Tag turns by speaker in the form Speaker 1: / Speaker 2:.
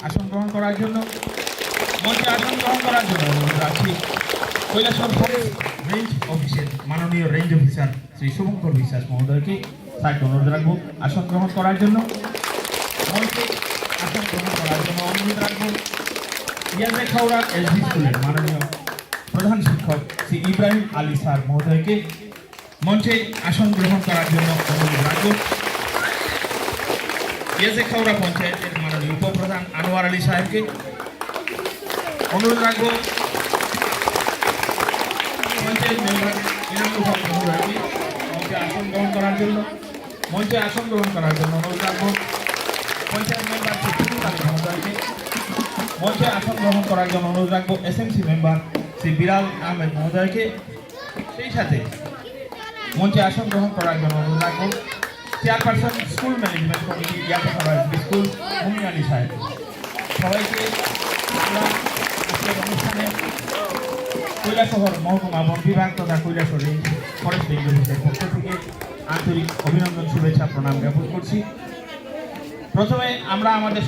Speaker 1: আসন গ্রহণ করার জন্য অনুরোধ রাখছি কৈলাসহর ফরেস্ট রেঞ্জ অফিসের মাননীয় রেঞ্জ অফিসার শ্রী শুভঙ্কর বিশ্বাস মহোদয়কে স্যারকে অনুরোধ রাখবো আসন গ্রহণ করার জন্য। মঞ্চে আসন গ্রহণ করার জন্য অনুরোধ রাখবো ইয়াজে খাওড়া এসবি স্কুলের মাননীয় প্রধান শিক্ষক শ্রী ইব্রাহিম আলী স্যার মহোদয়কে মঞ্চে আসন গ্রহণ করার জন্য অনুরোধ রাখবো ইয়াজে খাওড়া পঞ্চায়েতের মাননীয় উপপ্রধান আনোয়ার আলী সাহেবকে অনুরোধ রাখবো পঞ্চায়েত মেম্বার ইনামুল হক মহোদয়কে মঞ্চে আসন গ্রহণ করার জন্য অনুরোধ রাখবো পঞ্চায়েত মেম্বার শ্রী ফিরুজ আলী মহোদয়কে মঞ্চে আসন গ্রহণ করার জন্য অনুরোধ রাখবো এসএমসি মেম্বার শ্রী বিলাল আহমেদ মহোদয়কে সেই সাথে মঞ্চে আসন গ্রহণ করার জন্য অনুরোধ রাখবো চেয়ারপারসন স্কুল ম্যানেজমেন্ট কমিটি ইয়াতে স্কুল মুমিন আলী সাহেব। সবাইকে আমরা আজকের অনুষ্ঠানে কৈলাসহর মহকুমা বন বিভাগ তথা কৈলাসহর রেঞ্জ ফরেস্ট রেঞ্জ অফিসের পক্ষ থেকে আন্তরিক অভিনন্দন শুভেচ্ছা প্রণাম জ্ঞাপন করছি। প্রথমে আমরা আমাদের